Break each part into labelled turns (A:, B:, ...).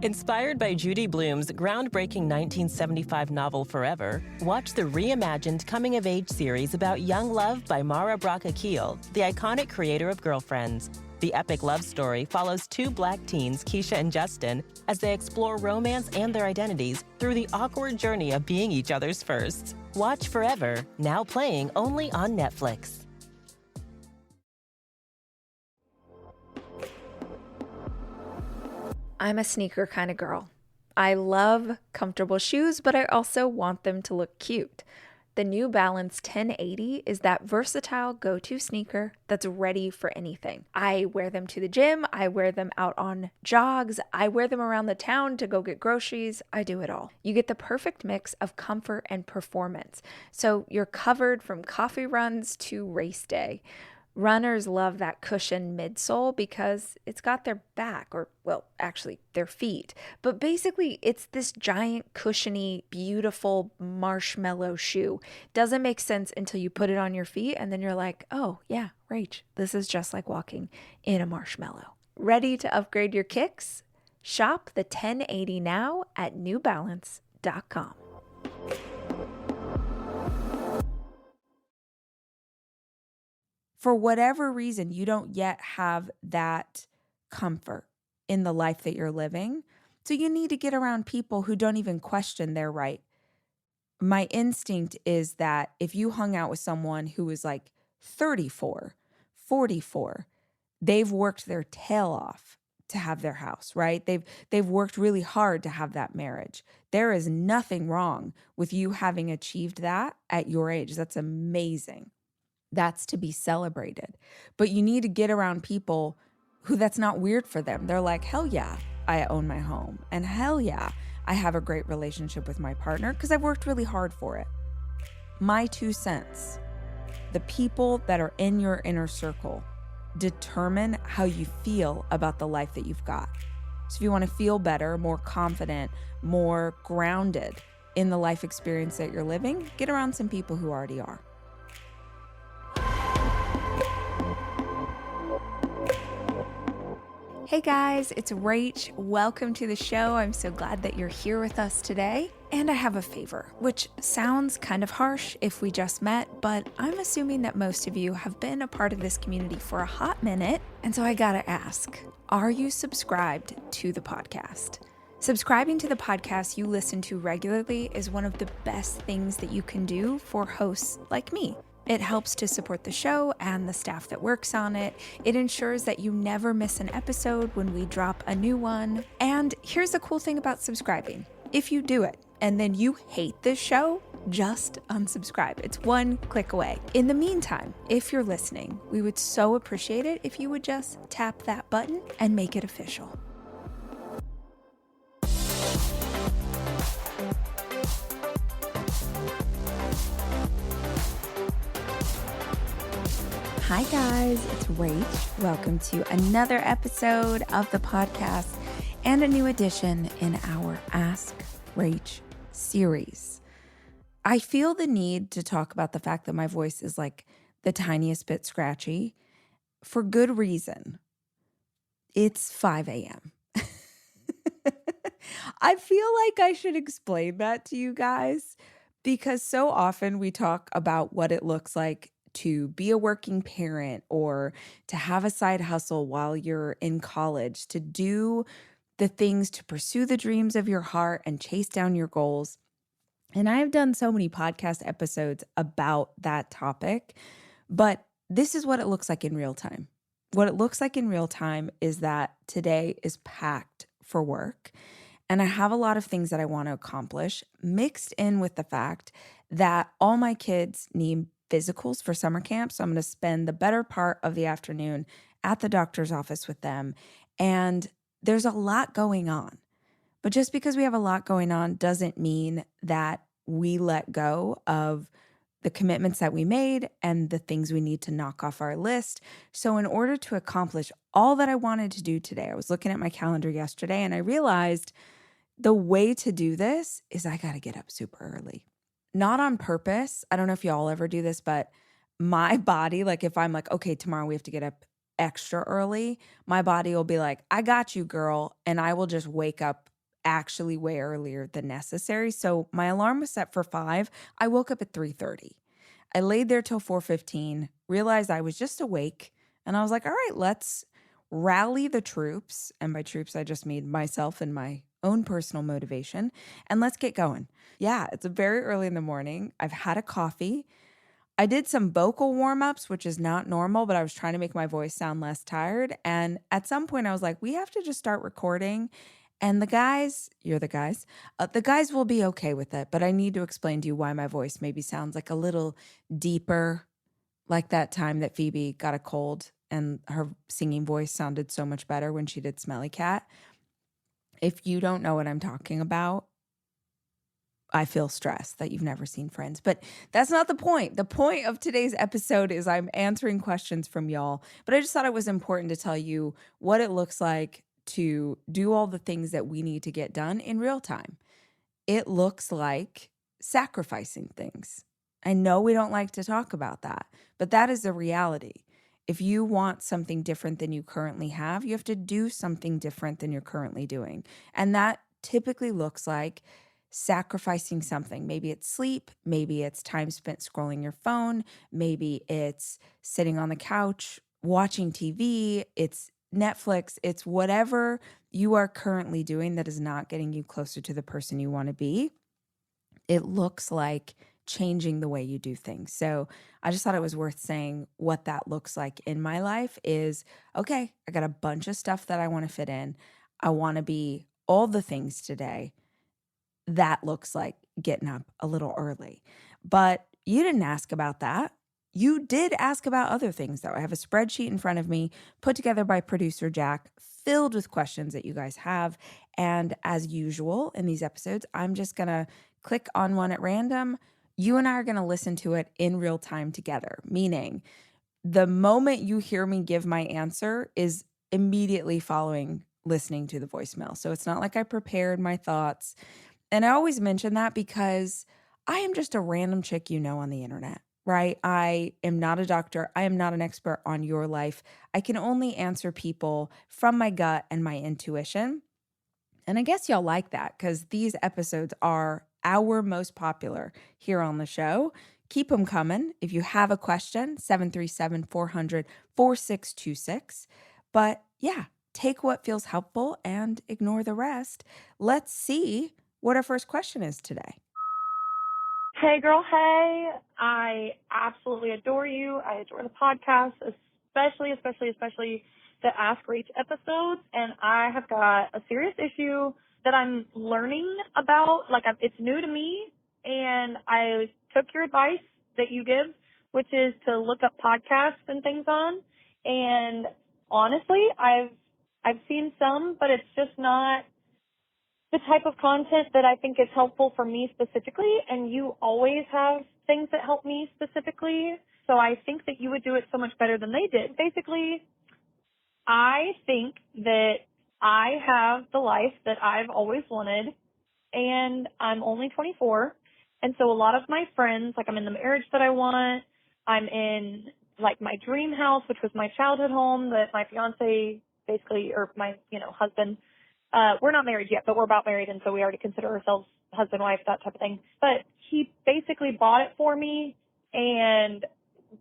A: Inspired by Judy Blume's groundbreaking 1975 novel Forever, watch the reimagined coming-of-age series about young love by Mara Braca Keel, the iconic creator of Girlfriends. The epic love story follows two Black teens, Keisha and Justin, as they explore romance and their identities through the awkward journey of being each other's firsts. Watch Forever, now playing only on Netflix.
B: I'm a sneaker kind of girl. I love comfortable shoes, but I also want them to look cute. The New Balance 1080 is that versatile go-to sneaker that's ready for anything. I wear them to the gym, I wear them out on jogs, I wear them around the town to go get groceries, I do it all. You get the perfect mix of comfort and performance, so you're covered from coffee runs to race day. Runners love that cushioned midsole because it's got their back, or, well, actually their feet. But basically, it's this giant, cushiony, beautiful marshmallow shoe. Doesn't make sense until you put it on your feet, and then you're like, oh, yeah, Rach, this is just like walking in a marshmallow. Ready to upgrade your kicks? Shop the 1080 now at newbalance.com.
C: For whatever reason, you don't yet have that comfort in the life that you're living. So you need to get around people who don't even question their right. My instinct is that if you hung out with someone who was like 34, 44, they've worked their tail off to have their house, right? They've worked really hard to have that marriage. There is nothing wrong with you having achieved that at your age. That's amazing. That's to be celebrated. But you need to get around people who that's not weird for them. They're like, hell yeah, I own my home. And hell yeah, I have a great relationship with my partner because I've worked really hard for it. My 2 cents. The people that are in your inner circle determine how you feel about the life that you've got. So if you want to feel better, more confident, more grounded in the life experience that you're living, get around some people who already are.
B: Hey guys, it's Rach. Welcome to the show. I'm so glad that you're here with us today. And I have a favor, which sounds kind of harsh if we just met, but I'm assuming that most of you have been a part of this community for a hot minute. And so I gotta ask, are you subscribed to the podcast? Subscribing to the podcast you listen to regularly is one of the best things that you can do for hosts like me. It helps to support the show and the staff that works on it. It ensures that you never miss an episode when we drop a new one. And here's the cool thing about subscribing. If you do it and then you hate this show, just unsubscribe. It's one click away. In the meantime, if you're listening, we would so appreciate it if you would just tap that button and make it official. Hi guys, it's Rach. Welcome to another episode of the podcast and a new edition in our Ask Rach series. I feel the need to talk about the fact that my voice is like the tiniest bit scratchy for good reason. It's 5 a.m. I feel like I should explain that to you guys because so often we talk about what it looks like to be a working parent or to have a side hustle while you're in college, to do the things to pursue the dreams of your heart and chase down your goals. And I've done so many podcast episodes about that topic, but this is what it looks like in real time. What it looks like in real time is that today is packed for work. And I have a lot of things that I want to accomplish, mixed in with the fact that all my kids need physicals for summer camp. So I'm going to spend the better part of the afternoon at the doctor's office with them. And there's a lot going on. But just because we have a lot going on doesn't mean that we let go of the commitments that we made and the things we need to knock off our list. So in order to accomplish all that I wanted to do today, I was looking at my calendar yesterday and I realized the way to do this is I got to get up super early. Not on purpose. I don't know if y'all ever do this, but my body, like if I'm like, okay, tomorrow we have to get up
C: extra early, my body will be like, I got you, girl. And I will just wake up actually way earlier than necessary. So my alarm was set for 5. I woke up at 3:30. I laid there till 4:15, realized I was just awake, and I was like, all right, let's rally the troops. And by troops, I just mean myself and my own personal motivation. And let's get going. Yeah, it's very early in the morning. I've had a coffee. I did some vocal warm-ups, which is not normal, but I was trying to make my voice sound less tired. And at some point I was like, we have to just start recording. And the guys, you're the guys will be okay with it. But I need to explain to you why my voice maybe sounds like a little deeper, like that time that Phoebe got a cold and her singing voice sounded so much better when she did Smelly Cat. If you don't know what I'm talking about, I feel stressed that you've never seen Friends, but that's not the point. The point of today's episode is I'm answering questions from y'all, but I just thought it was important to tell you what it looks like to do all the things that we need to get done in real time. It looks like sacrificing things. I know we don't like to talk about that, but that is the reality. If you want something different than you currently have, you have to do something different than you're currently doing. And that typically looks like sacrificing something. Maybe it's sleep, maybe it's time spent scrolling your phone, maybe it's sitting on the couch watching TV, it's Netflix, it's whatever you are currently doing that is not getting you closer to the person you want to be. It looks like changing the way you do things. So I just thought it was worth saying what that looks like in my life is, okay, I got a bunch of stuff that I want to fit in. I want to be all the things today. That looks like getting up a little early. But you didn't ask about that. You did ask about other things, though. I have a spreadsheet in front of me put together by producer Jack, filled with questions that you guys have. And as usual in these episodes, I'm just going to click on one at random. You and I are going to listen to it in real time together, meaning the moment you hear me give my answer is immediately following listening to the voicemail. So it's not like I prepared my thoughts. And I always mention that because I am just a random chick on the internet, right? I am not a doctor. I am not an expert on your life. I can only answer people from my gut and my intuition. And I guess y'all like that because these episodes are our most popular here on the show. Keep them coming. If you have a question, 737-400-4626. But yeah, take what feels helpful and ignore the rest. Let's see what our first question is today.
D: Hey, girl, hey. I absolutely adore you. I adore the podcast, especially the Ask Rach episodes. And I have got a serious issue that I'm learning about. It's new to me. And I took your advice that you give, which is to look up podcasts and things on. And honestly, I've seen some, but it's just not the type of content that I think is helpful for me specifically, and you always have things that help me specifically, so I think that you would do it so much better than they did. Basically, I think that I have the life that I've always wanted, and I'm only 24, and so a lot of my friends, I'm in the marriage that I want, I'm in, my dream house, which was my childhood home that my fiance basically, or my, husband, we're not married yet, but we're about married, and so we already consider ourselves husband, wife, that type of thing. But he basically bought it for me, and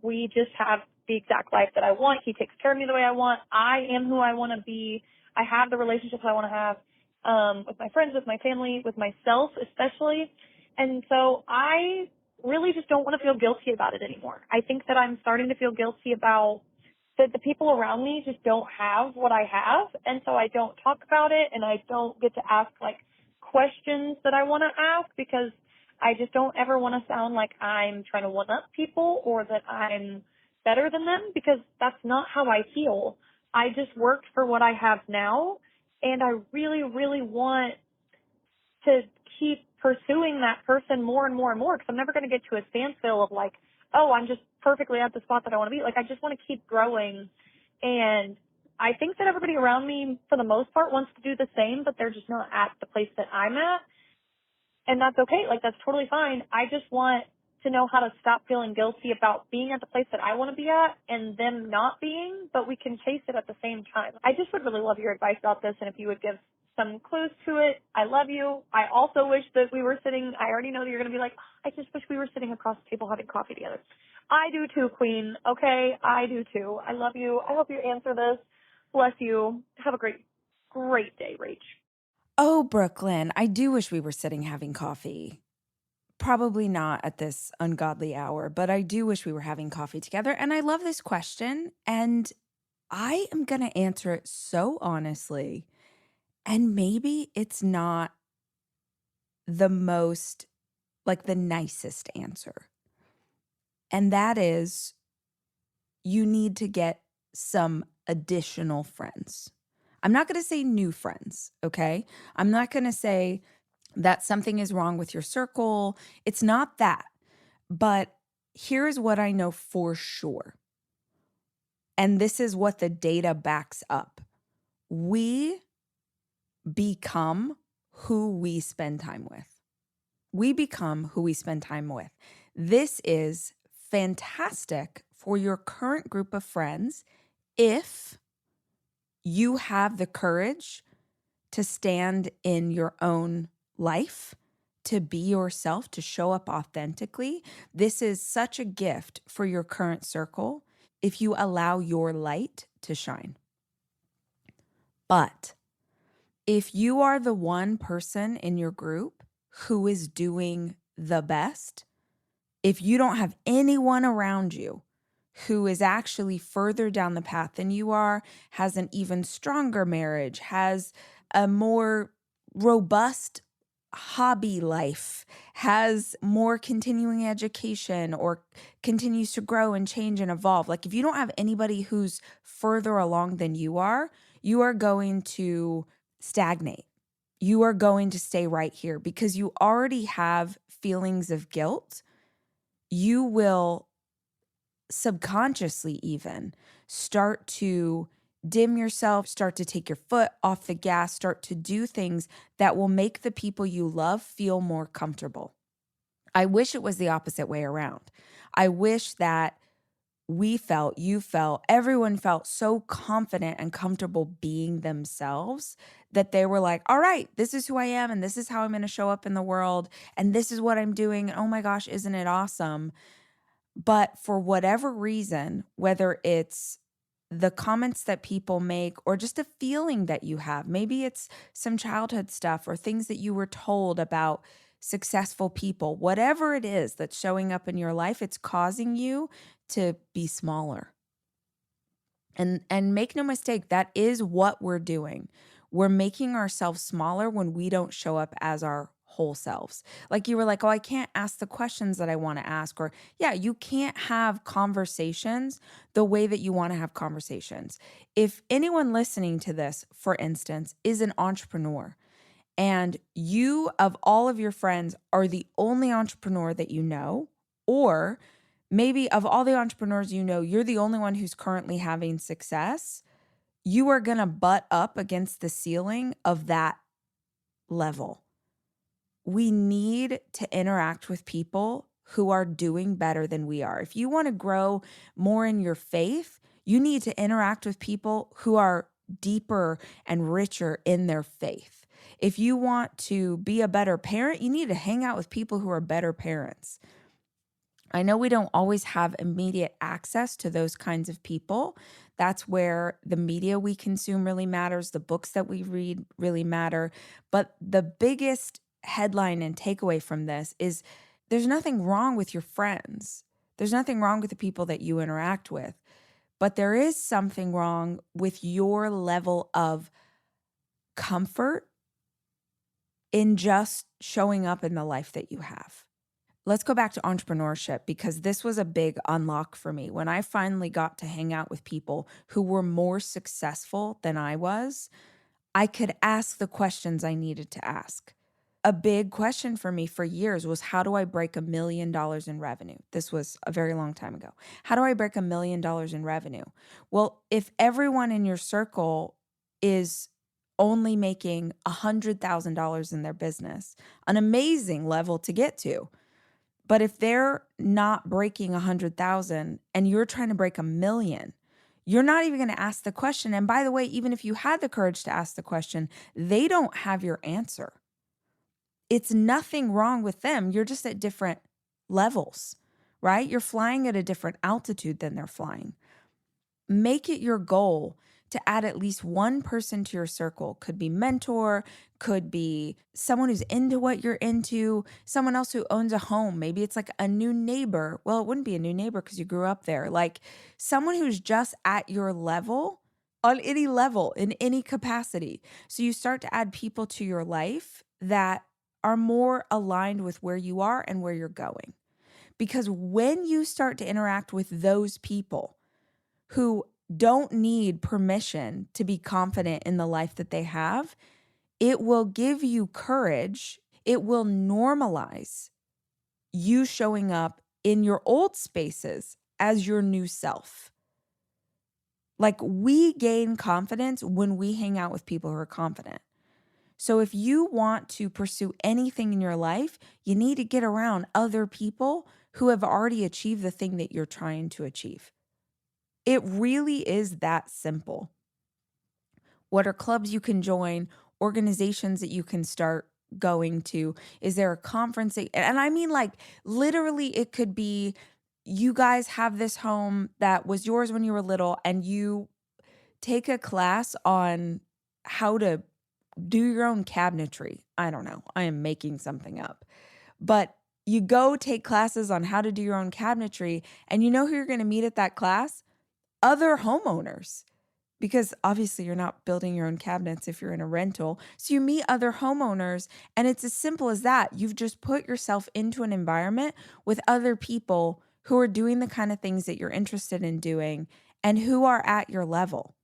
D: we just have the exact life that I want. He takes care of me the way I want. I am who I want to be. I have the relationships I want to have with my friends, with my family, with myself especially. And so I really just don't want to feel guilty about it anymore. I think that I'm starting to feel guilty about that the people around me just don't have what I have, and so I don't talk about it, and I don't get to ask, questions that I want to ask because I just don't ever want to sound like I'm trying to one-up people or that I'm better than them because that's not how I feel. I just worked for what I have now, and I really, really want to keep pursuing that person more and more and more because I'm never going to get to a standstill of oh, I'm just perfectly at the spot that I want to be. I just want to keep growing. And I think that everybody around me, for the most part, wants to do the same, but they're just not at the place that I'm at. And that's okay. That's totally fine. I just want to know how to stop feeling guilty about being at the place that I want to be at and them not being, but we can chase it at the same time. I just would really love your advice about this, and if you would give some clues to it. I love you. I also wish that we were sitting, I already know that you're going to be like, I just wish we were sitting across the table having coffee together. I do too, Queen. Okay, I do too. I love you. I hope you answer this. Bless you. Have a great day, Rach.
C: Oh, Brooklyn, I do wish we were sitting having coffee. Probably not at this ungodly hour, but I do wish we were having coffee together. And I love this question. And I am going to answer it so honestly. And maybe it's not the most, like the nicest answer. And that is, you need to get some additional friends. I'm not going to say new friends, okay? I'm not going to say that something is wrong with your circle. It's not that. But here's what I know for sure. And this is what the data backs up. We become who we spend time with. We become who we spend time with. This is fantastic for your current group of friends if you have the courage to stand in your own life, to be yourself, to show up authentically. This is such a gift for your current circle if you allow your light to shine. But if you are the one person in your group who is doing the best, if you don't have anyone around you who is actually further down the path than you are, has an even stronger marriage, has a more robust hobby life, has more continuing education, or continues to grow and change and evolve. Like if you don't have anybody who's further along than you are going to stagnate. You are going to stay right here because you already have feelings of guilt. You will subconsciously even start to dim yourself, start to take your foot off the gas, start to do things that will make the people you love feel more comfortable. I wish it was the opposite way around. I wish that we felt, you felt, everyone felt so confident and comfortable being themselves that they were like, all right, this is who I am and this is how I'm going to show up in the world and this is what I'm doing. And oh my gosh, isn't it awesome? But for whatever reason, whether it's the comments that people make or just a feeling that you have, maybe it's some childhood stuff or things that you were told about successful people, whatever it is that's showing up in your life, it's causing you to be smaller. And make no mistake, that is what we're doing. We're making ourselves smaller when we don't show up as our whole selves. Like you were like, oh, I can't ask the questions that I want to ask. Or yeah, you can't have conversations the way that you want to have conversations. If anyone listening to this, for instance, is an entrepreneur and you, of all of your friends, are the only entrepreneur that you know, or maybe of all the entrepreneurs you know, you're the only one who's currently having success, you are going to butt up against the ceiling of that level. We need to interact with people who are doing better than we are. If you want to grow more in your faith, you need to interact with people who are deeper and richer in their faith. If you want to be a better parent, you need to hang out with people who are better parents. I know we don't always have immediate access to those kinds of people. That's where the media we consume really matters. The books that we read really matter. But the biggest headline and takeaway from this is there's nothing wrong with your friends. There's nothing wrong with the people that you interact with. But there is something wrong with your level of comfort in just showing up in the life that you have. Let's go back to entrepreneurship because this was a big unlock for me. When I finally got to hang out with people who were more successful than I was, I could ask the questions I needed to ask. A big question for me for years was, how do I break $1 million in revenue? This was a very long time ago. How do I break $1 million in revenue? Well, if everyone in your circle is only making $100,000 in their business, an amazing level to get to. But if they're not breaking 100,000 and you're trying to break 1,000,000, you're not even going to ask the question. And by the way, even if you had the courage to ask the question, they don't have your answer. It's nothing wrong with them. You're just at different levels, right? You're flying at a different altitude than they're flying. Make it your goal to add at least one person to your circle. Could be mentor, could be someone who's into what you're into, someone else who owns a home. Maybe it's like a new neighbor. Well, it wouldn't be a new neighbor because you grew up there. Like someone who's just at your level on any level in any capacity. So you start to add people to your life that are more aligned with where you are and where you're going. Because when you start to interact with those people who don't need permission to be confident in the life that they have, it will give you courage. It will normalize you showing up in your old spaces as your new self. Like we gain confidence when we hang out with people who are confident. So if you want to pursue anything in your life, you need to get around other people who have already achieved the thing that you're trying to achieve. It really is that simple. What are clubs you can join, organizations that you can start going to? Is there a conference? And I mean, like, literally, it could be you guys have this home that was yours when you were little, and you take a class on how to do your own cabinetry. I don't know. I am making something up. But you go take classes on how to do your own cabinetry, and you know who you're going to meet at that class? Other homeowners, because obviously you're not building your own cabinets if you're in a rental. So you meet other homeowners, and it's as simple as that. You've just put yourself into an environment with other people who are doing the kind of things that you're interested in doing and who are at your level.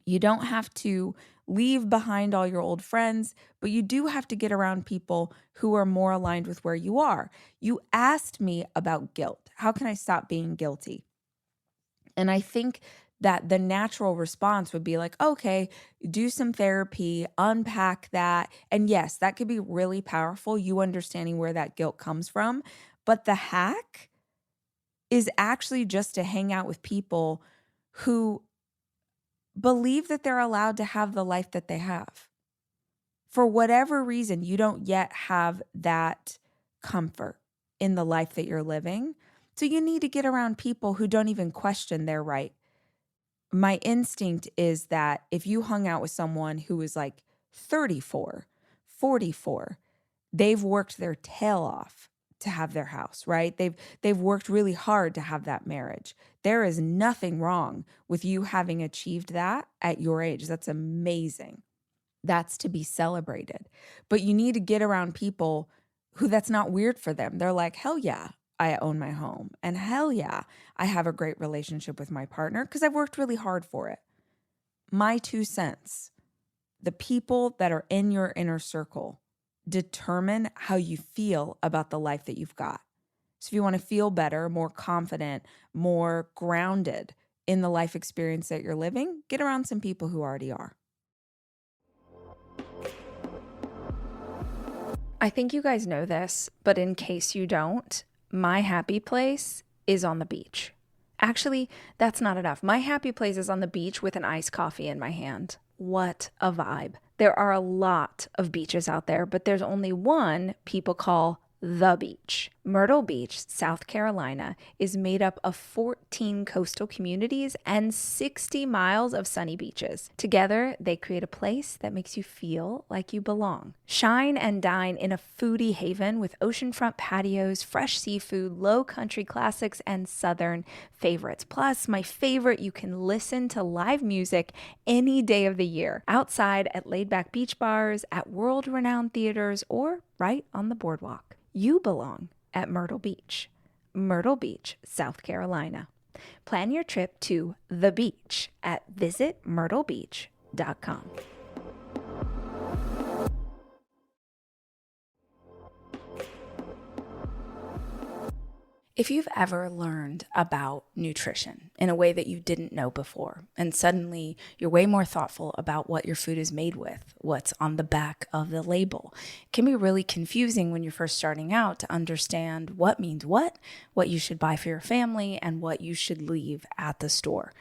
C: You don't have to leave behind all your old friends, but you do have to get around people who are more aligned with where you are. You asked me about guilt. How can I stop being guilty? And I think that the natural response would be like, okay, do some therapy, unpack that. And yes, that could be really powerful, you understanding where that guilt comes from. But the hack is actually just to hang out with people who believe that they're allowed to have the life that they have. For whatever reason, you don't yet have that comfort in the life that you're living. So you need to get around people who don't even question their right. My instinct is that if you hung out with someone who was like 34, 44, they've worked their tail off to have their house, right? They've worked really hard to have that marriage. There is nothing wrong with you having achieved that at your age. That's amazing. That's to be celebrated. But you need to get around people who that's not weird for them. They're like, hell yeah, I own my home. And hell yeah, I have a great relationship with my partner because I've worked really hard for it. My 2 cents, the people that are in your inner circle determine how you feel about the life that you've got. So if you want to feel better, more confident, more grounded in the life experience that you're living, get around some people who already are.
B: I think you guys know this, but in case you don't, my happy place is on the beach. Actually, that's not enough. My happy place is on the beach with an iced coffee in my hand. What a vibe. There are a lot of beaches out there, but there's only one people call the beach. Myrtle Beach, South Carolina, is made up of 14 coastal communities and 60 miles of sunny beaches. Together, they create a place that makes you feel like you belong. Shine and dine in a foodie haven with oceanfront patios, fresh seafood, low country classics, and southern favorites. Plus, my favorite, you can listen to live music any day of the year, outside at laid-back beach bars, at world-renowned theaters, or right on the boardwalk. You belong at Myrtle Beach, South Carolina. Plan your trip to the beach at visitmyrtlebeach.com.
C: If you've ever learned about nutrition in a way that you didn't know before, and suddenly you're way more thoughtful about what your food is made with, what's on the back of the label, it can be really confusing when you're first starting out to understand what means what you should buy for your family, and what you should leave at the store.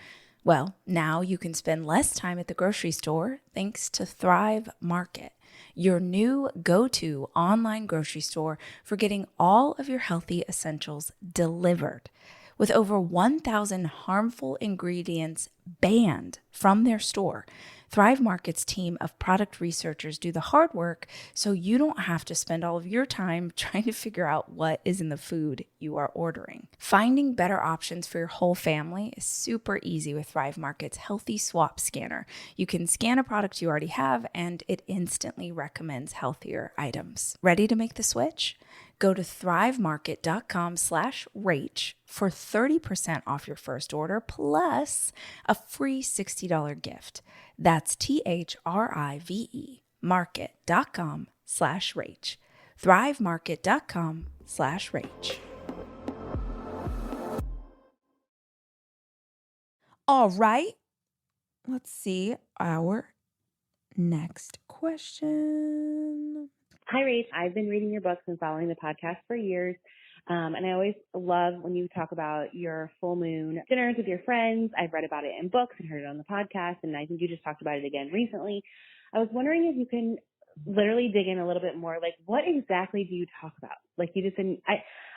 C: Well, now you can spend less time at the grocery store thanks to Thrive Market, your new go-to online grocery store for getting all of your healthy essentials delivered. With over 1,000 harmful ingredients banned from their store, Thrive Market's team of product researchers do the hard work so you don't have to spend all of your time trying to figure out what is in the food you are ordering. Finding better options for your whole family is super easy with Thrive Market's Healthy Swap Scanner. You can scan a product you already have and it instantly recommends healthier items. Ready to make the switch? Go to thrivemarket.com/Rach for 30% off your first order plus a free $60 gift. That's THRIVE market.com/Rach. thrivemarket.com/Rach.
B: All right. Let's see our next question.
E: Hi, Rach. I've been reading your books and following the podcast for years. And I always love when you talk about your full moon dinners with your friends. I've read about it in books and heard it on the podcast, and I think you just talked about it again recently. I was wondering if you can literally dig in a little bit more. Like, what exactly do you talk about? Like, you just didn't,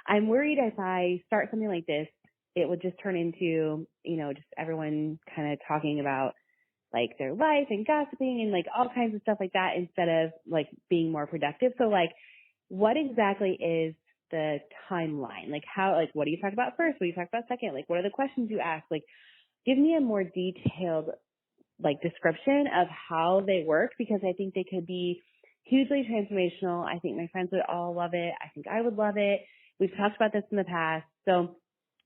E: I'm worried if I start something like this, it would just turn into, just everyone kind of talking about like their life and gossiping and like all kinds of stuff like that instead of like being more productive. So like, what exactly is the timeline? Like what do you talk about first? What do you talk about second? Like, what are the questions you ask? Like, give me a more detailed like description of how they work, because I think they could be hugely transformational. I think my friends would all love it. I think I would love it. We've talked about this in the past. So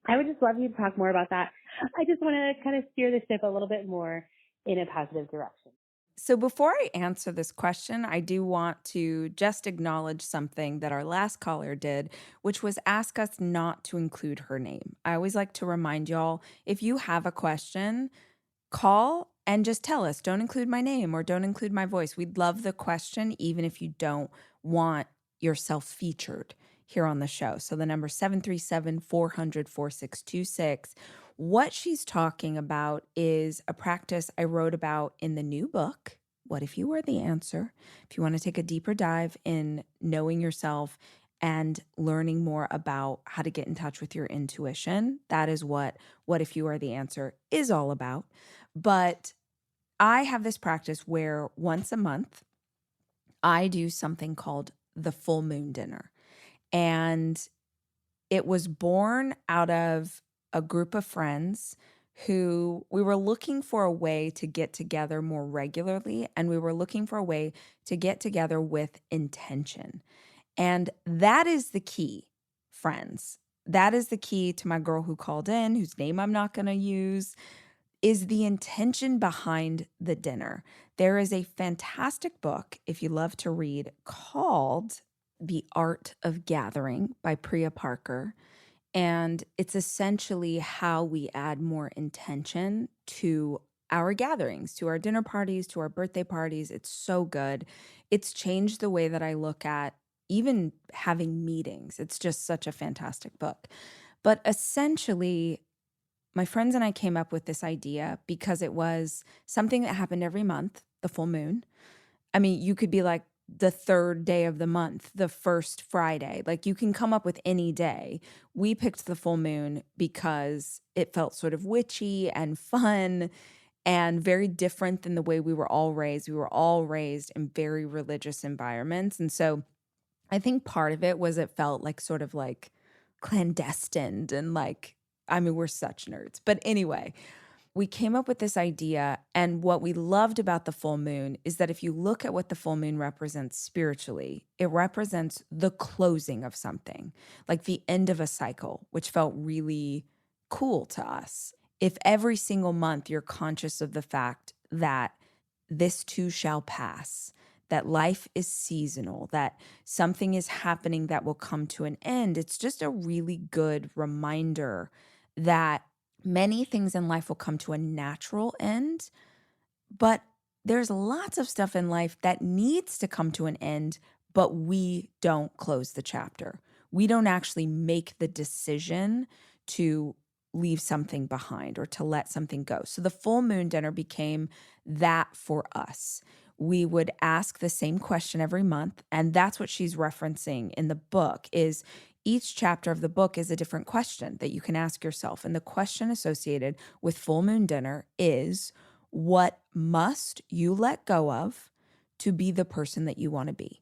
E: I would just love you to talk more about that. I just want to kind of steer the ship a little bit more in a positive direction.
B: So before I answer this question, I do want to just acknowledge something that our last caller did, which was ask us not to include her name. I always like to remind y'all, if you have a question, call and just tell us, don't include my name or don't include my voice. We'd love the question, even if you don't want yourself featured here on the show. So the number 737-400-4626. What she's talking about is a practice I wrote about in the new book, What If You Were the Answer? If you want to take a deeper dive in knowing yourself and learning more about how to get in touch with your intuition, that is what If You Are the Answer is all about. But I have this practice where once a month, I do something called the full moon dinner. And it was born out of a group of friends who we were looking for a way to get together more regularly, and we were looking for a way to get together with intention. And that is the key, friends. That is the key to my girl who called in, whose name I'm not going to use, is the intention behind the dinner. There is a fantastic book, if you love to read, called The Art of Gathering by Priya Parker. And it's essentially how we add more intention to our gatherings, to our dinner parties, to our birthday parties. It's so good. It's changed the way that I look at even having meetings. It's just such a fantastic book. But essentially, my friends and I came up with this idea because it was something that happened every month, the full moon. I mean, you could be like, the third day of the month, the first Friday. Like, you can come up with any day. We picked the full moon because it felt sort of witchy and fun and very different than the way we were all raised. We were all raised in very religious environments. And so I think part of it was it felt like sort of like clandestine and like, I mean, we're such nerds. But anyway, we came up with this idea, and what we loved about the full moon is that if you look at what the full moon represents spiritually, it represents the closing of something, like the end of a cycle, which felt really cool to us. If every single month you're conscious of the fact that this too shall pass,
C: that life is seasonal, that something is happening that will come to an end. It's just a really good reminder that many things in life will come to a natural end, but there's lots of stuff in life that needs to come to an end, but we don't close the chapter. We don't actually make the decision to leave something behind or to let something go. So the full moon dinner became that for us. We would ask the same question every month, and that's what she's referencing in the book is each chapter of the book is a different question that you can ask yourself. And the question associated with full moon dinner is, what must you let go of to be the person that you want to be?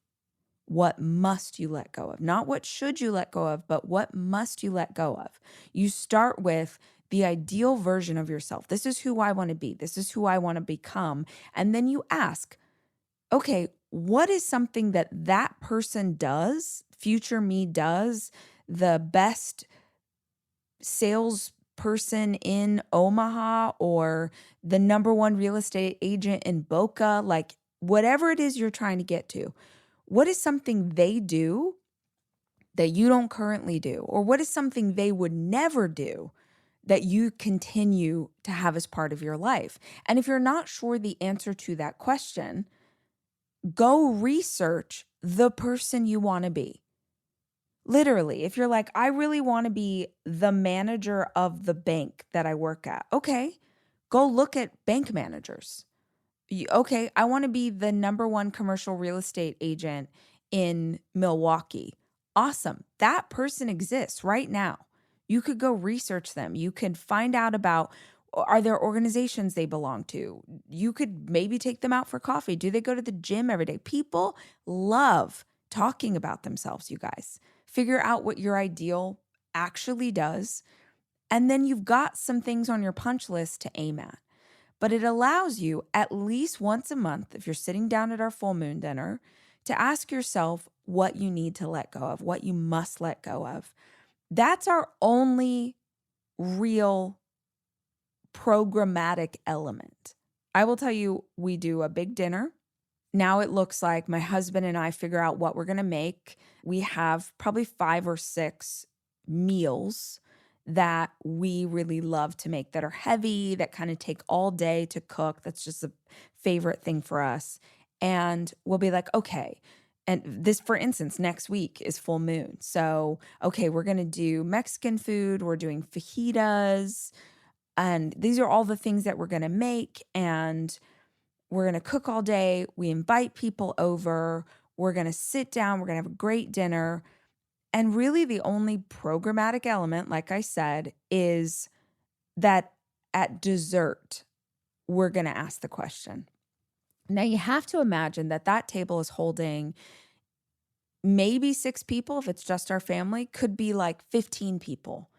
C: What must you let go of? Not what should you let go of, but what must you let go of? You start with the ideal version of yourself. This is who I want to be. This is who I want to become. And then you ask, okay, what is something that that person does, future me does, the best salesperson in Omaha or the number one real estate agent in Boca, like whatever it is you're trying to get to, what is something they do that you don't currently do? Or what is something they would never do that you continue to have as part of your life? And if you're not sure the answer to that question, go research the person you want to be. Literally, if you're like, I really want to be the manager of the bank that I work at. Okay, go look at bank managers. Okay, I want to be the number one commercial real estate agent in Milwaukee. Awesome. That person exists right now. You could go research them. You could find out about, are there organizations they belong to? You could maybe take them out for coffee. Do they go to the gym every day? People love talking about themselves, you guys. Figure out what your ideal actually does. And then you've got some things on your punch list to aim at. But it allows you at least once a month, if you're sitting down at our full moon dinner, to ask yourself what you need to let go of, what you must let go of. That's our only real programmatic element. I will tell you, we do a big dinner. Now it looks like my husband and I figure out what we're going to make. We have probably 5 or 6 meals that we really love to make that are heavy, that kind of take all day to cook. That's just a favorite thing for us. And we'll be like, okay. And this, for instance, next week is full moon. So, okay, we're going to do Mexican food. We're doing fajitas. And these are all the things that we're going to make. And we're going to cook all day. We invite people over. We're going to sit down. We're going to have a great dinner. And really the only programmatic element, like I said, is that at dessert, we're going to ask the question. Now you have to imagine that that table is holding maybe 6 people. If it's just our family, could be like 15 people.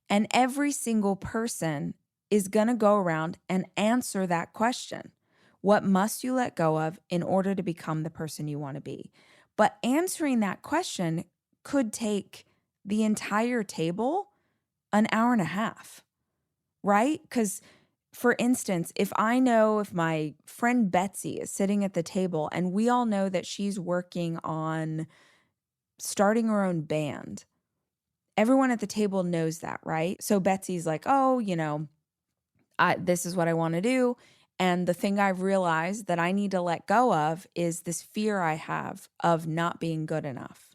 C: And every single person is going to go around and answer that question. What must you let go of in order to become the person you want to be? But answering that question could take the entire table an hour and a half, right? Because, for instance, if my friend Betsy is sitting at the table and we all know that she's working on starting her own band, everyone at the table knows that, right? So Betsy's like, oh, this is what I want to do. And the thing I've realized that I need to let go of is this fear I have of not being good enough.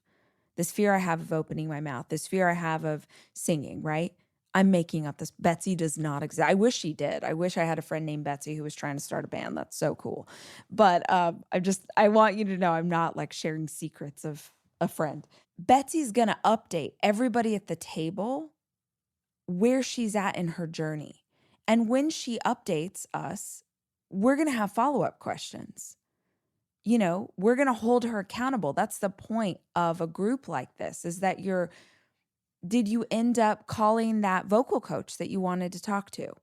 C: This fear I have of opening my mouth. This fear I have of singing, right? I'm making up this. Betsy does not exist. I wish she did. I wish I had a friend named Betsy who was trying to start a band. That's so cool. But I want you to know I'm not like sharing secrets of a friend. Betsy's going to update everybody at the table where she's at in her journey. And when she updates us, we're going to have follow-up questions. We're going to hold her accountable. That's the point of a group like this, is that did you end up calling that vocal coach that you wanted to talk to?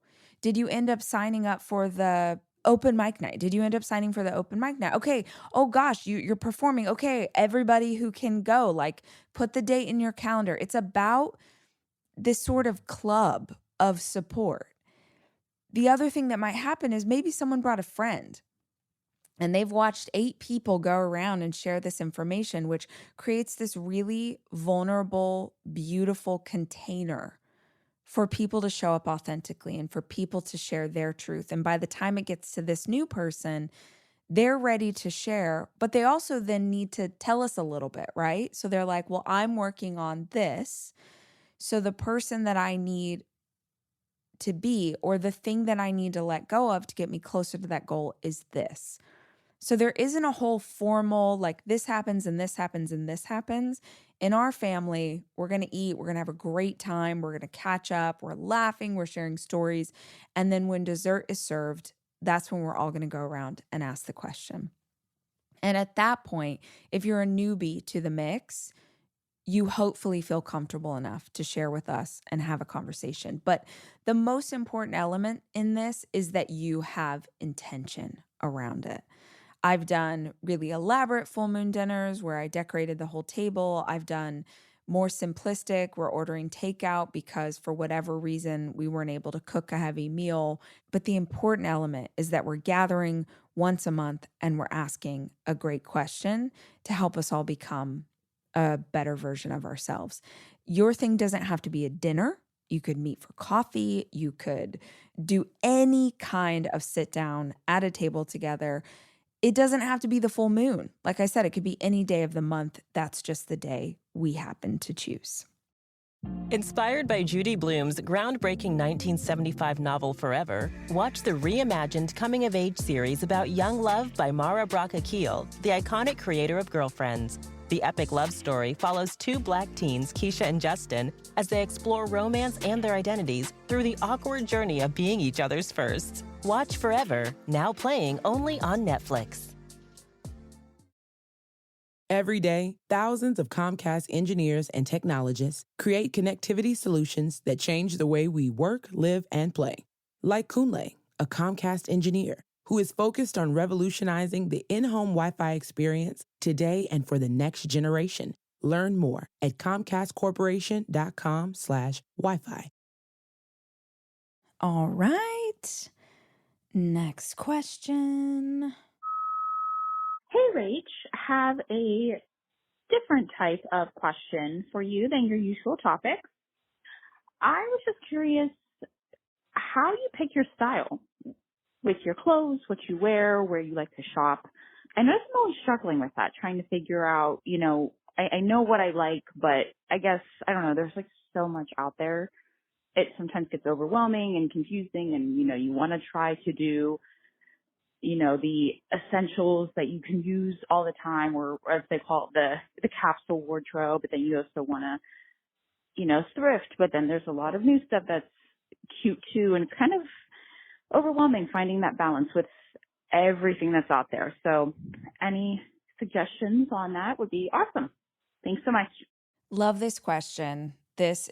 C: Did you end up signing up for the open mic night? Did you end up signing for the open mic night? Okay. Oh gosh, you're performing. Okay. Everybody who can go, like, put the date in your calendar. It's about this sort of club of support. The other thing that might happen is maybe someone brought a friend. And they've watched 8 people go around and share this information, which creates this really vulnerable, beautiful container for people to show up authentically and for people to share their truth. And by the time it gets to this new person, they're ready to share, but they also then need to tell us a little bit, right? So they're like, well, I'm working on this. So the person that I need to be, or the thing that I need to let go of to get me closer to that goal, is this. So there isn't a whole formal, like, this happens and this happens and this happens. In our family, we're going to eat, we're going to have a great time, we're going to catch up, we're laughing, we're sharing stories. And then when dessert is served, that's when we're all going to go around and ask the question. And at that point, if you're a newbie to the mix, you hopefully feel comfortable enough to share with us and have a conversation. But the most important element in this is that you have intention around it. I've done really elaborate full moon dinners where I decorated the whole table. I've done more simplistic. We're ordering takeout because for whatever reason, we weren't able to cook a heavy meal. But the important element is that we're gathering once a month and we're asking a great question to help us all become a better version of ourselves. Your thing doesn't have to be a dinner. You could meet for coffee. You could do any kind of sit down at a table together. It doesn't have to be the full moon. Like I said, it could be any day of the month. That's just the day we happen to choose.
A: Inspired by Judy Blume's groundbreaking 1975 novel Forever, watch the reimagined coming-of-age series about young love by Mara Braca Keel, the iconic creator of Girlfriends. The epic love story follows 2 Black teens, Keisha and Justin, as they explore romance and their identities through the awkward journey of being each other's firsts. Watch Forever, now playing only on Netflix.
F: Every day, thousands of Comcast engineers and technologists create connectivity solutions that change the way we work, live, and play. Like Kunle, a Comcast engineer who is focused on revolutionizing the in-home Wi-Fi experience today and for the next generation. Learn more at ComcastCorporation.com/Wi-Fi.
C: All right. Next question.
G: Hey, Rach, have a different type of question for you than your usual topics. I was just curious how you pick your style with your clothes, what you wear, where you like to shop. I know I'm always struggling with that, trying to figure out, I know what I like, but I guess, I don't know, there's like so much out there. It sometimes gets overwhelming and confusing and, you want to try to do the essentials that you can use all the time, or as they call it, the capsule wardrobe, but then you also want to, thrift, but then there's a lot of new stuff that's cute too. And it's kind of overwhelming finding that balance with everything that's out there. So any suggestions on that would be awesome. Thanks so much.
C: Love this question. This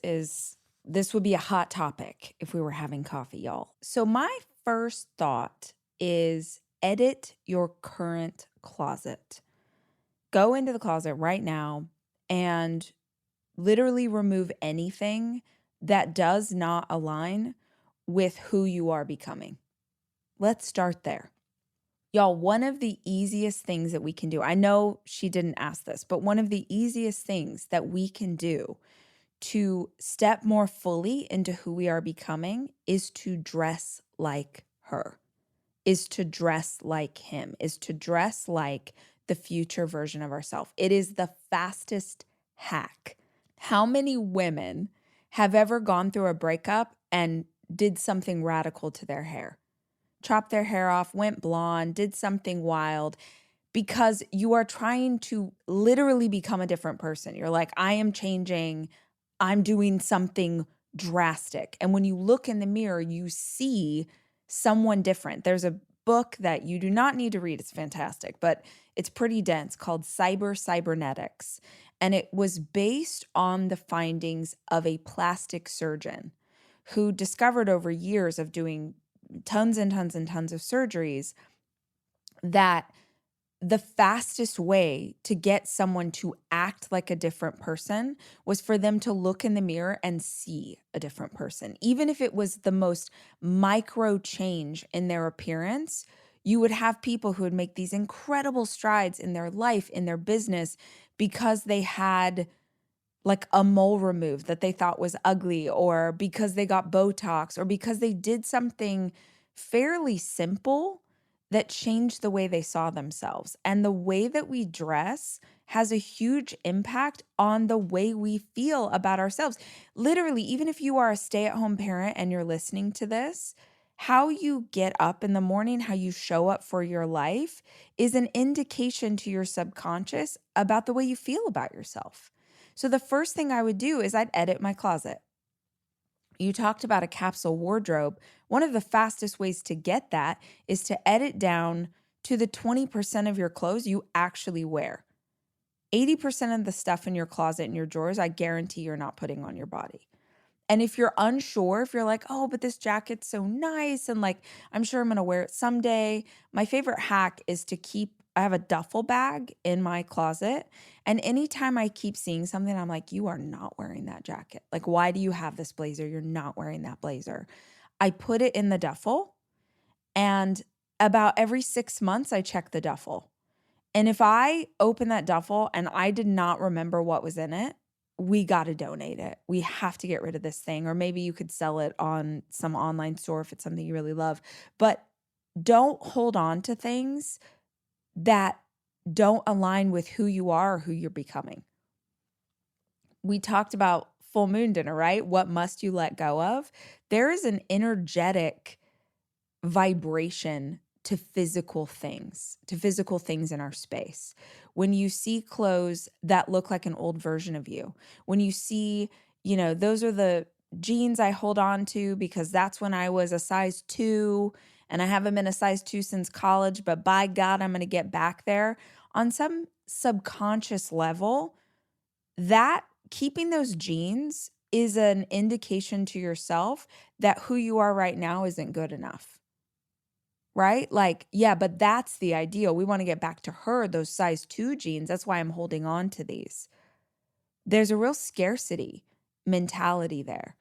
C: would be a hot topic if we were having coffee, y'all. So my first thought is edit your current closet. Go into the closet right now and literally remove anything that does not align with who you are becoming. Let's start there. Y'all, one of the easiest things that we can do, I know she didn't ask this, but one of the easiest things that we can do to step more fully into who we are becoming is to dress like her, is to dress like him, is to dress like the future version of ourselves. It is the fastest hack. How many women have ever gone through a breakup and did something radical to their hair? Chopped their hair off, went blonde, did something wild, because you are trying to literally become a different person. You're like, I am changing, I'm doing something drastic. And when you look in the mirror, you see someone different. There's a book that you do not need to read. It's fantastic, but it's pretty dense, called Cybernetics. And it was based on the findings of a plastic surgeon who discovered over years of doing tons and tons and tons of surgeries that the fastest way to get someone to act like a different person was for them to look in the mirror and see a different person. Even if it was the most micro change in their appearance, You would have people who would make these incredible strides in their life, in their business, because they had like a mole removed that they thought was ugly, or because they got Botox, or because they did something fairly simple that changed the way they saw themselves. And the way that we dress has a huge impact on the way we feel about ourselves. Literally, even if you are a stay-at-home parent and you're listening to this, how you get up in the morning, how you show up for your life is an indication to your subconscious about the way you feel about yourself. So the first thing I would do is I'd edit my closet. You talked about a capsule wardrobe. One of the fastest ways to get that is to edit down to the 20% of your clothes you actually wear. 80% of the stuff in your closet and your drawers, I guarantee you're not putting on your body. And if you're unsure, if you're like, oh, but this jacket's so nice and like, I'm sure I'm going to wear it someday. My favorite hack is to I have a duffel bag in my closet. And anytime I keep seeing something, I'm like, you are not wearing that jacket. Like, why do you have this blazer? You're not wearing that blazer. I put it in the duffel, and about every 6 months, I check the duffel. And if I open that duffel and I did not remember what was in it, we got to donate it. We have to get rid of this thing. Or maybe you could sell it on some online store if it's something you really love. But don't hold on to things that don't align with who you are or who you're becoming. We talked about full moon dinner, right? What must you let go of? There is an energetic vibration to physical things in our space. When you see clothes that look like an old version of you, when you see, those are the jeans I hold on to because that's when I was a size 2 and I haven't been a size 2 since college, but by God, I'm going to get back there. On some subconscious level, that keeping those jeans is an indication to yourself that who you are right now isn't good enough. Right? Like, yeah, but that's the ideal. We want to get back to those size 2 jeans. That's why I'm holding on to these. There's a real scarcity mentality there.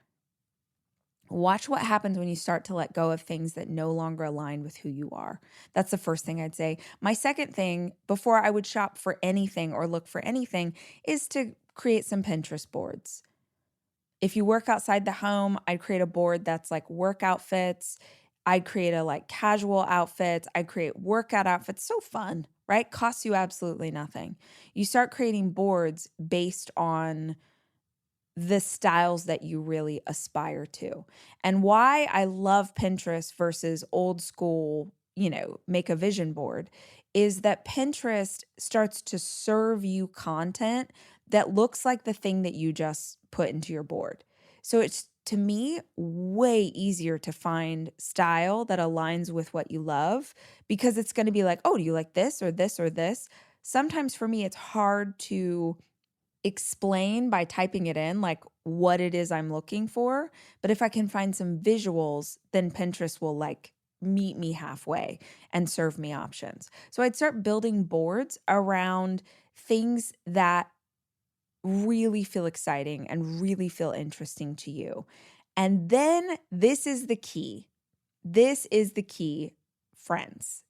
C: Watch what happens when you start to let go of things that no longer align with who you are. That's the first thing I'd say. My second thing, before I would shop for anything or look for anything, is to create some Pinterest boards. If you work outside the home, I'd create a board that's like work outfits. I'd create a like casual outfits. I'd create workout outfits. So fun, right? Costs you absolutely nothing. You start creating boards based on the styles that you really aspire to. And why I love Pinterest versus old school, make a vision board is that Pinterest starts to serve you content that looks like the thing that you just put into your board. So it's, to me, way easier to find style that aligns with what you love because it's going to be like, oh, do you like this or this or this? Sometimes for me, it's hard to explain by typing it in, like what it is I'm looking for. But if I can find some visuals, then Pinterest will like meet me halfway and serve me options. So I'd start building boards around things that really feel exciting and really feel interesting to you. And then this is the key. This is the key, friends.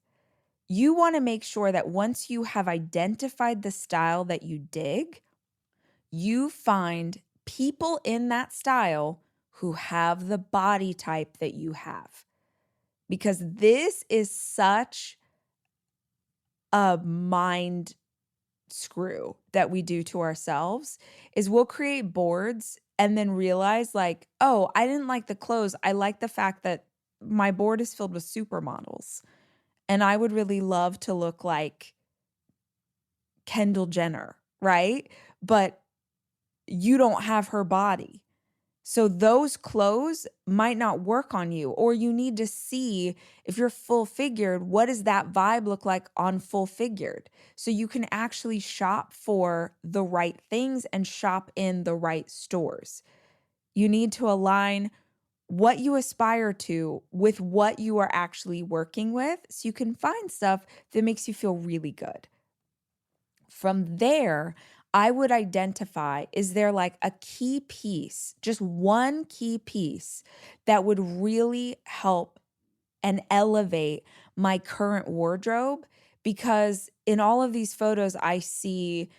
C: You want to make sure that once you have identified the style that you dig, you find people in that style who have the body type that you have. Because this is such a mind screw that we do to ourselves is we'll create boards and then realize like, oh, I didn't like the clothes. I like the fact that my board is filled with supermodels. And I would really love to look like Kendall Jenner, right? But you don't have her body. So those clothes might not work on you, or you need to see if you're full figured, what does that vibe look like on full figured? So you can actually shop for the right things and shop in the right stores. You need to align what you aspire to with what you are actually working with so you can find stuff that makes you feel really good. From there, I would identify, is there like a key piece, just one key piece that would really help and elevate my current wardrobe, because in all of these photos, I see,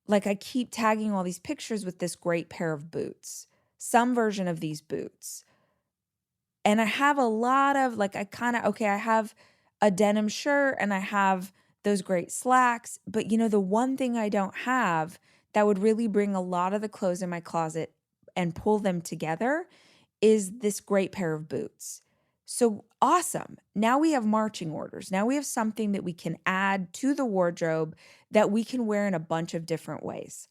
C: like, I keep tagging all these pictures with this great pair of boots, some version of these boots. And I have a lot of, like, I have a denim shirt and I have those great slacks. But, the one thing I don't have that would really bring a lot of the clothes in my closet and pull them together is this great pair of boots. So awesome. Now we have marching orders. Now we have something that we can add to the wardrobe that we can wear in a bunch of different ways.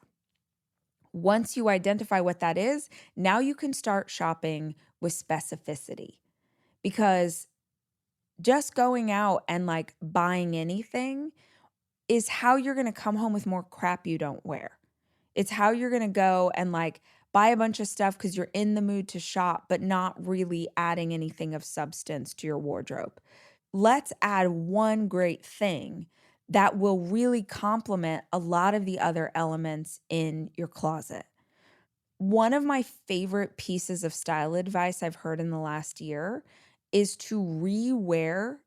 C: Once you identify what that is, now you can start shopping with specificity, because just going out and like buying anything is how you're going to come home with more crap you don't wear. It's how you're going to go and like buy a bunch of stuff because you're in the mood to shop, but not really adding anything of substance to your wardrobe. Let's add one great thing that will really complement a lot of the other elements in your closet. One of my favorite pieces of style advice I've heard in the last year is to rewear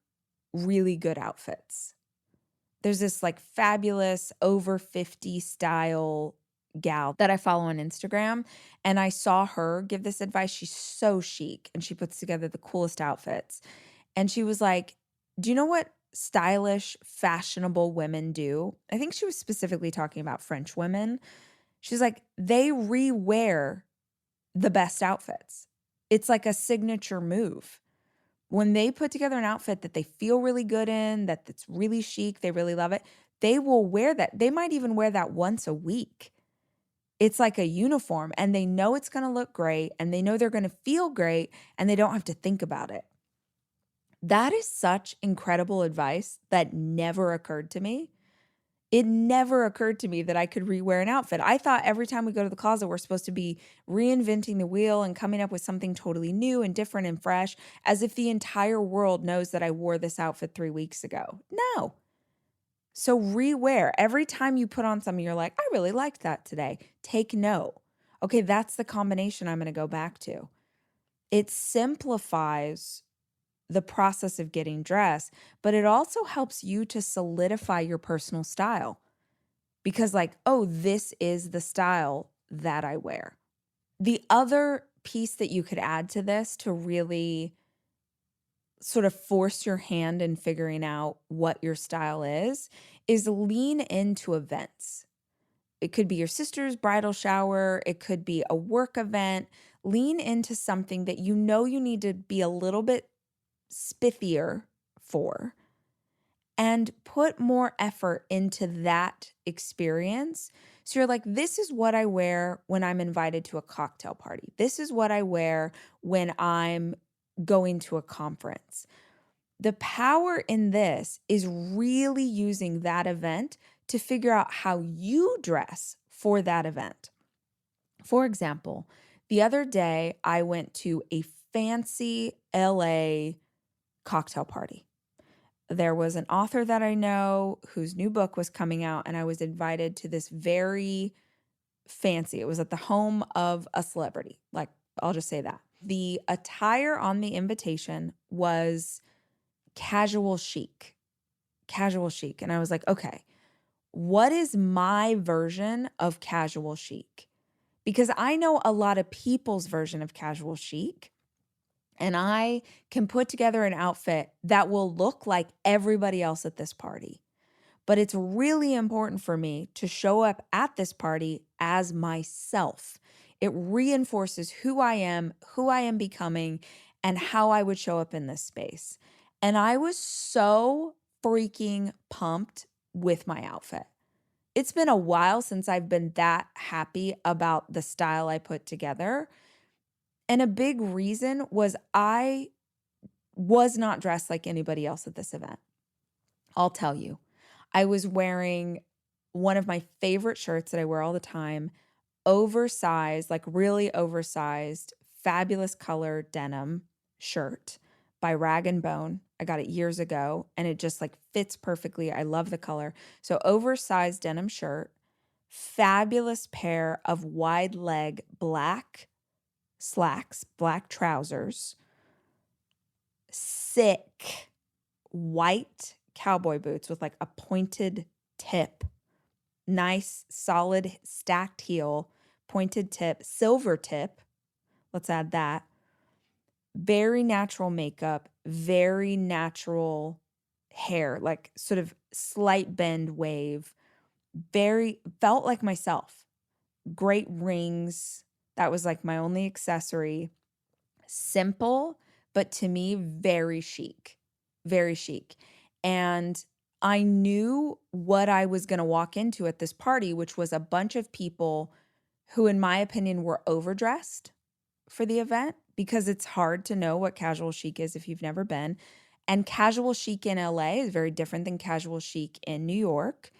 C: really good outfits. There's this like fabulous over 50 style gal that I follow on Instagram, and I saw her give this advice. She's so chic and she puts together the coolest outfits. And she was like, do you know what stylish, fashionable women do? I think she was specifically talking about French women. She's like, they rewear the best outfits. It's like a signature move. When they put together an outfit that they feel really good in, that's really chic, they really love it, they will wear that. They might even wear that once a week. It's like a uniform, and they know it's going to look great, and they know they're going to feel great, and they don't have to think about it. That is such incredible advice that never occurred to me. It never occurred to me that I could rewear an outfit. I thought every time we go to the closet, we're supposed to be reinventing the wheel and coming up with something totally new and different and fresh, as if the entire world knows that I wore this outfit 3 weeks ago. No. So rewear. Every time you put on something, you're like, I really liked that today. Take note. Okay, that's the combination I'm going to go back to. It simplifies the process of getting dressed, but it also helps you to solidify your personal style, because like, oh, this is the style that I wear. The other piece that you could add to this to really sort of force your hand in figuring out what your style is lean into events. It could be your sister's bridal shower. It could be a work event. Lean into something that you know you need to be a little bit spiffier for, and put more effort into that experience. So you're like, this is what I wear when I'm invited to a cocktail party. This is what I wear when I'm going to a conference. The power in this is really using that event to figure out how you dress for that event. For example, the other day I went to a fancy LA cocktail party. There was an author that I know whose new book was coming out, and I was invited to this very fancy. It was at the home of a celebrity. Like, I'll just say that. The attire on the invitation was casual chic. Casual chic. And I was like, okay, what is my version of casual chic? Because I know a lot of people's version of casual chic. And I can put together an outfit that will look like everybody else at this party. But it's really important for me to show up at this party as myself. It reinforces who I am becoming, and how I would show up in this space. And I was so freaking pumped with my outfit. It's been a while since I've been that happy about the style I put together. And a big reason was I was not dressed like anybody else at this event. I'll tell you. I was wearing one of my favorite shirts that I wear all the time, oversized, like really oversized, fabulous color denim shirt by Rag & Bone. I got it years ago, and it just like fits perfectly. I love the color. So oversized denim shirt, fabulous pair of wide leg black slacks, black trousers, sick white cowboy boots with like a pointed tip, nice, solid, stacked heel, pointed tip, silver tip. Let's add that. Very natural makeup, very natural hair, like sort of slight bend wave. Very, felt like myself. Great rings. That was like my only accessory. Simple, but to me, very chic. Very chic. And I knew what I was going to walk into at this party, which was a bunch of people who, in my opinion, were overdressed for the event, because it's hard to know what casual chic is if you've never been. And casual chic in LA is very different than casual chic in New York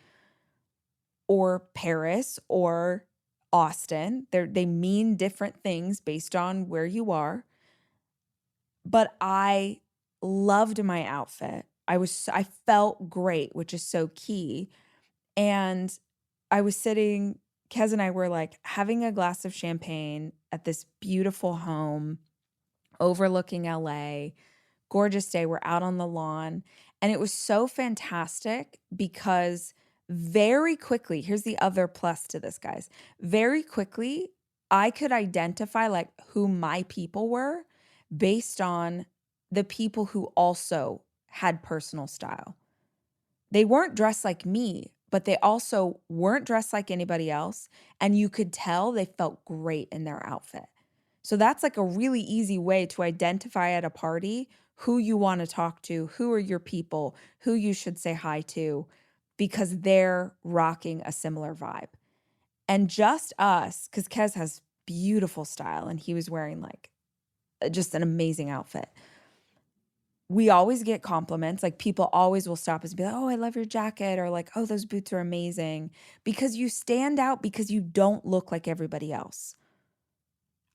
C: or Paris or Austin. They mean different things based on where you are. But I loved my outfit. I felt great, which is so key. And I was sitting, Kez and I were like having a glass of champagne at this beautiful home overlooking LA. Gorgeous day. We're out on the lawn. And it was so fantastic because very quickly, here's the other plus to this, guys. Very quickly, I could identify like who my people were based on the people who also had personal style. They weren't dressed like me, but they also weren't dressed like anybody else. And you could tell they felt great in their outfit. So that's like a really easy way to identify at a party who you want to talk to, who are your people, who you should say hi to, because they're rocking a similar vibe. And just us, because Kez has beautiful style and he was wearing like just an amazing outfit. We always get compliments. Like people always will stop us and be like, oh, I love your jacket, or like, oh, those boots are amazing, because you stand out because you don't look like everybody else.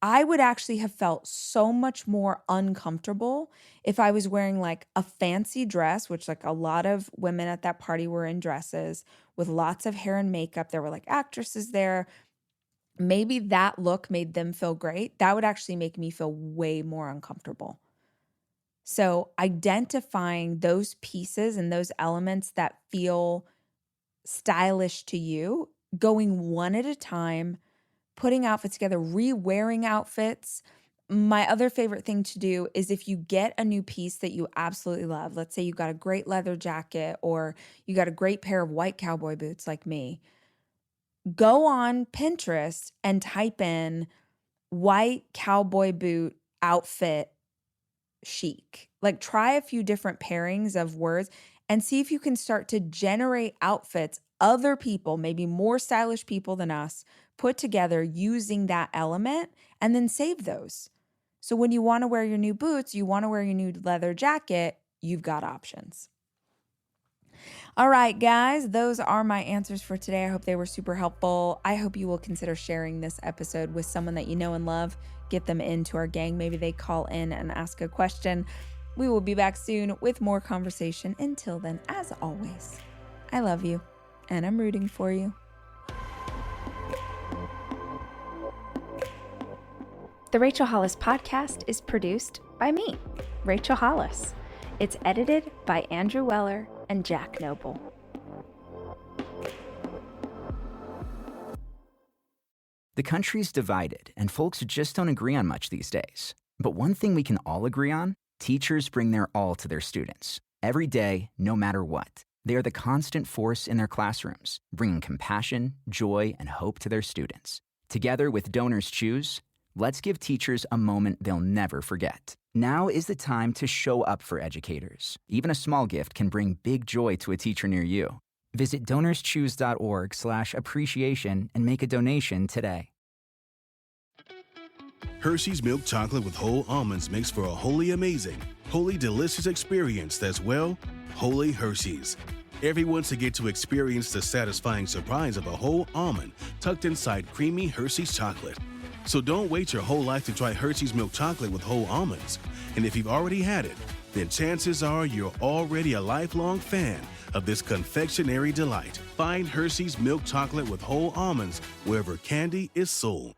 C: I would actually have felt so much more uncomfortable if I was wearing like a fancy dress, which like a lot of women at that party were in dresses with lots of hair and makeup. There were like actresses there. Maybe that look made them feel great. That would actually make me feel way more uncomfortable. So identifying those pieces and those elements that feel stylish to you, going one at a time, putting outfits together, rewearing outfits. My other favorite thing to do is if you get a new piece that you absolutely love, let's say you got a great leather jacket or you got a great pair of white cowboy boots like me, go on Pinterest and type in white cowboy boot outfit chic. Like try a few different pairings of words and see if you can start to generate outfits other people, maybe more stylish people than us, put together using that element, and then save those. So when you want to wear your new boots, you want to wear your new leather jacket, you've got options. All right, guys, those are my answers for today. I hope they were super helpful. I hope you will consider sharing this episode with someone that you know and love. Get them into our gang. Maybe they call in and ask a question. We will be back soon with more conversation. Until then, as always, I love you and I'm rooting for you.
H: The Rachel Hollis podcast is produced by me, Rachel Hollis. It's edited by Andrew Weller and Jack Noble.
I: The country's divided, and folks just don't agree on much these days. But one thing we can all agree on, teachers bring their all to their students. Every day, no matter what. They are the constant force in their classrooms, bringing compassion, joy, and hope to their students. Together with Donors Choose, let's give teachers a moment they'll never forget. Now is the time to show up for educators. Even a small gift can bring big joy to a teacher near you. Visit donorschoose.org/appreciation and make a donation today.
J: Hershey's milk chocolate with whole almonds makes for a wholly amazing, wholly delicious experience that's, well, wholly Hershey's. Everyone should get to experience the satisfying surprise of a whole almond tucked inside creamy Hershey's chocolate. So don't wait your whole life to try Hershey's milk chocolate with whole almonds. And if you've already had it, then chances are you're already a lifelong fan of this confectionery delight. Find Hershey's milk chocolate with whole almonds wherever candy is sold.